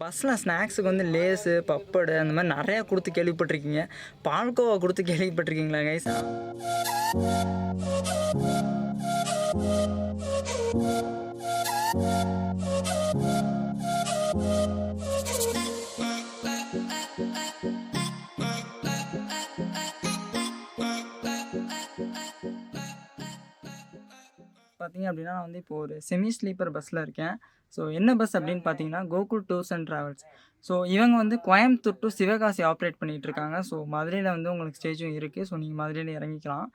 பஸ்ஸில் ஸ்நாக்ஸுக்கு வந்து லேஸு பப்படு அந்த மாதிரி நிறையா கொடுத்து கேள்விப்பட்டிருக்கீங்க. பால்கோவா கொடுத்து கேள்விப்பட்டிருக்கீங்களா கைஸ்? பார்த்தீங்க அப்படின்னா நான் வந்து இப்போது ஒரு செமி ஸ்லீப்பர் பஸ்ஸில் இருக்கேன். ஸோ என்ன பஸ் அப்படின்னு பார்த்தீங்கன்னா Gokul tours and travels. So இவங்க வந்து கோயம்புத்தூர் டு சிவகாசி ஆப்ரேட் பண்ணிகிட்டு இருக்காங்க. ஸோ மதுரையில் வந்து உங்களுக்கு ஸ்டேஜும் இருக்குது. ஸோ நீங்கள் மதுரையில் இறங்கிக்கலாம்.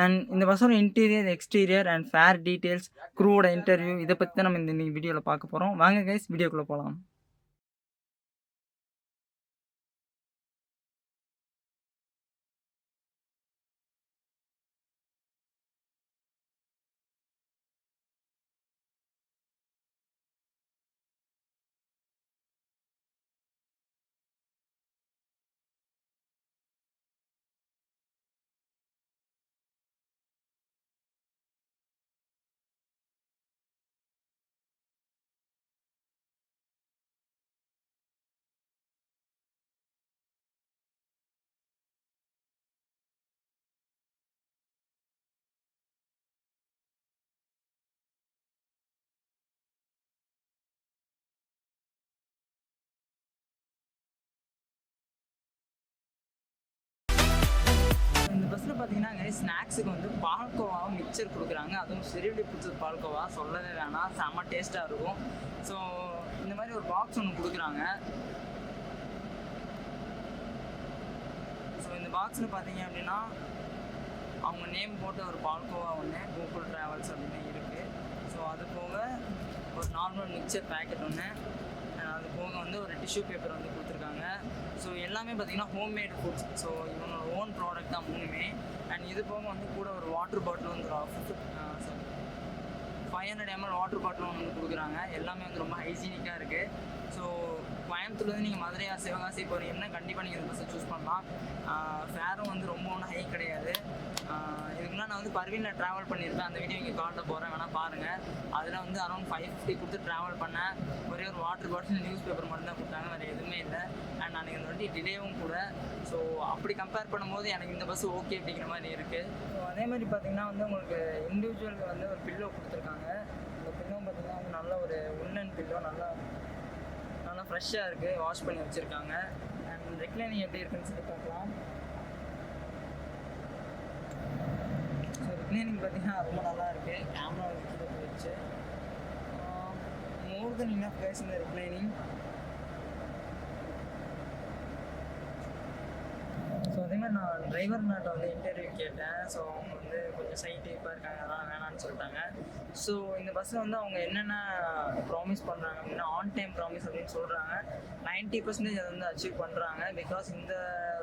அண்ட் இந்த பஸ்ஸோட interior, exterior and fare details, க்ரூவோட இன்டர்வியூ இதை பற்றி தான் நம்ம இந்த வீடியோவில் பார்க்க போகிறோம். வாங்க கைஸ் வீடியோக்குள்ளே போகலாம். இந்த பஸ்ஸில் பார்த்தீங்கன்னா ஸ்நாக்ஸுக்கு வந்து பால்கோவாவும் மிக்சர் கொடுக்குறாங்க. அதுவும் சிறுவிடி பிடிச்சது பால்கோவா சொல்லவே வேணாம், செம்ம டேஸ்ட்டாக இருக்கும். ஸோ இந்த மாதிரி ஒரு பாக்ஸ் ஒன்று கொடுக்குறாங்க. ஸோ இந்த பாக்ஸில் பார்த்தீங்க அப்படின்னா அவங்க நேம் போட்ட ஒரு பால்கோவா ஒன்று கோகுல் ட்ராவல்ஸ் அப்படின்னு இருக்குது. ஸோ அது போக ஒரு நார்மல் மிக்சர் பேக்கெட் ஒன்று, அது போக வந்து ஒரு டிஷ்யூ பேப்பர் வந்து கொடுத்துருக்காங்க. ஸோ எல்லாமே பார்த்திங்கன்னா ஹோம்மேட் ஃபுட்ஸ். ஸோ இவனோட ஓன் ப்ராடக்ட் தான் மூணுமே. அண்ட் இது போக வந்து கூட ஒரு வாட்டர் பாட்டில் வந்து 500 ml வாட்டர் பாட்டில் ஒன்று வந்து கொடுக்குறாங்க. எல்லாமே வந்து ரொம்ப ஹைஜீனிக்காக இருக்குது. ஸோ கோயம்புத்தூர்லேருந்து நீங்கள் மதுரையா சிவகாசி போகிறீங்கன்னா கண்டிப்பாக நீங்கள் இந்த பஸ்ஸை சூஸ் பண்ணலாம். ஃபேரும் வந்து ரொம்ப ஒன்றும் ஹை கிடையாது. இதுக்குலாம் நான் வந்து பர்வீனில் ட்ராவல் பண்ணியிருக்கேன். அந்த வீடியோ இங்கே காட்ட போகிறேன், வேணால் பாருங்கள். அதில் வந்து அரௌண்ட் 550 கொடுத்து ட்ராவல் பண்ணேன். ஒரே ஒரு வாட்டர் பாட்டில், நியூஸ் பேப்பர் மட்டும் தான் கொடுத்தாங்க, வேறு எதுவுமே இல்லை. அண்ட் அன்றைக்கி இந்த வண்டி டிலேவும் கூட. ஸோ அப்படி கம்பேர் பண்ணும்போது எனக்கு இந்த பஸ் ஓகே அப்படிங்கிற மாதிரி இருக்குது. ஸோ அதே மாதிரி பார்த்திங்கன்னா வந்து உங்களுக்கு இண்டிவிஜுவலுக்கு வந்து ஒரு பில்லோ கொடுத்துருக்காங்க. இந்த பில்லோ பார்த்திங்கன்னா வந்து நல்ல ஒரு உல்லன் பில்லோ, நல்லா ஃப்ரெஷ்ஷாக இருக்குது, வாஷ் பண்ணி வச்சுருக்காங்க. அண்ட் ரெக்லைனிங் எப்படி இருக்குன்னு சொல்லி பார்க்கலாம். ஸோ ரெக்லைனிங் பார்த்திங்கன்னா ரொம்ப நல்லா இருக்குது. கேமரா வச்சு மோர் தென் இனஃப் கைஸ் இந்த ரெக்லைனிங். ஸோ அதேமாதிரி நான் டிரைவர்னாட்ட வந்து இன்டர்வியூ கேட்டேன். ஸோ அவங்க வந்து கொஞ்சம் சை டைப்பாக இருக்காங்க, அதெல்லாம் வேணான்னு சொல்லிட்டாங்க. ஸோ இந்த பஸ்ஸில் வந்து அவங்க என்னென்ன ப்ராமிஸ் பண்ணுறாங்க அப்படின்னா ஆன் டைம் ப்ராமிஸ் அப்படின்னு சொல்கிறாங்க. 90% அதை வந்து அச்சீவ் பண்ணுறாங்க. பிகாஸ் இந்த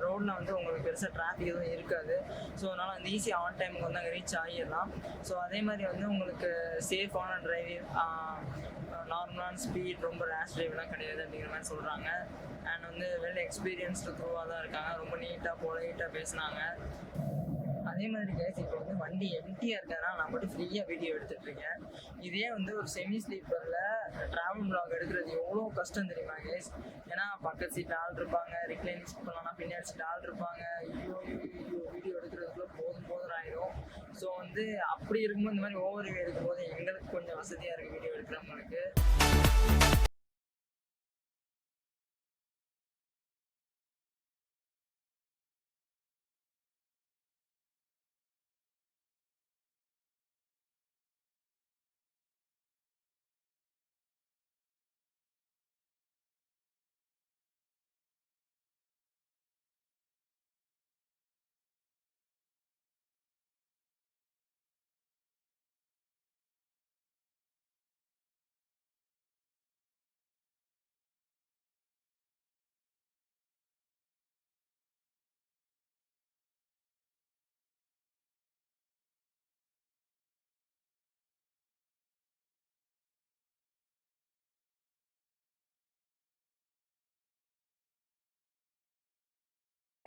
ரோடில் வந்து உங்களுக்கு பெருசாக டிராஃபிக் எதுவும் இருக்காது. ஸோ அதனால் வந்து ஈஸியாக ஆன் டைமுக்கு வந்து அங்கே ரீச் ஆகிடலாம். ஸோ அதே மாதிரி வந்து உங்களுக்கு சேஃபான டிரைவிங், நார்மலான ஸ்பீட், ரொம்ப ரேஷ் டிரைவ்லாம் கிடையாது அப்படிங்கிற மாதிரி சொல்கிறாங்க. அண்ட் வந்து வெல் எக்ஸ்பீரியன்ஸ்டு க்ரூவாக தான் இருக்காங்க. ரொம்ப நீட்டாக பொலைட்டாக பேசினாங்க. அதே மாதிரி கேஸ் இப்போ வந்து வண்டி எம்டியாக இருக்கிறதுனா நான் மட்டும் ஃப்ரீயாக வீடியோ எடுத்துகிட்ருக்கேன். இதே வந்து ஒரு செமி ஸ்லீப்பரில் ட்ராவல் ப்ளாக் எடுக்கிறது எவ்வளோ கஷ்டம் தெரியுமா கேஸ்? ஏன்னா பக்கத்து சீட்டில் ஆள் இருப்பாங்க, ரிக்ளைனிங் பண்ணலாம், பின்னாடி சீட்டில் ஆள் இருப்பாங்க. வீடியோ எடுக்கிறதுக்குள்ள போதும் ஆயிடும். ஸோ வந்து அப்படி இருக்கும்போது இந்த மாதிரி ஓவர் வியூ எடுக்கும்போது எங்களுக்கு கொஞ்சம் வசதியாக இருக்குது வீடியோ எடுக்கிறவங்களுக்கு.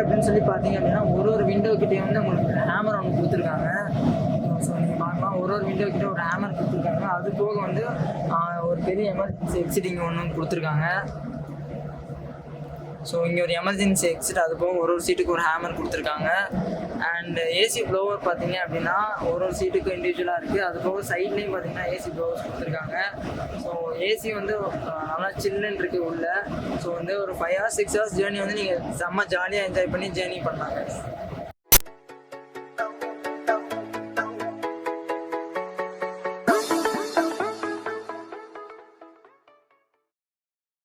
அப்படின்னு சொல்லி பார்த்தீங்க அப்படின்னா ஒரு விண்டோ கிட்டே வந்து உங்களுக்கு ஹேமர் ஒன்று கொடுத்துருக்காங்க. ஸோ நீங்கள் பார்க்கலாம், ஒரு விண்டோ கிட்டே ஒரு ஹேமர் கொடுத்துருக்காங்க. அது போக வந்து ஒரு பெரிய எமர்ஜென்சி எக்ஸிட்டிங் ஒன்று கொடுத்துருக்காங்க. ஸோ இங்கே ஒரு எமர்ஜென்சி எக்ஸிட், அது போக ஒரு சீட்டுக்கு ஒரு ஹேமர் கொடுத்துருக்காங்க. அண்ட் ஏசி ப்ளோவர் பார்த்தீங்க அப்படின்னா ஒரு சீட்டுக்கு இண்டிவிஜுவலாக இருக்குது. அது போக சைட்லேயும் பார்த்தீங்கன்னா ஏசி ப்ளோவர்ஸ் கொடுத்துருக்காங்க. ஸோ ஏசி வந்து நல்லா சில்லுன்னு இருக்குது உள்ள. ஸோ வந்து ஒரு 5 hours 6 hours ஜேர்னி வந்து நீங்கள் செம்ம ஜாலியாக என்ஜாய் பண்ணி ஜேர்னி பண்ணாங்க.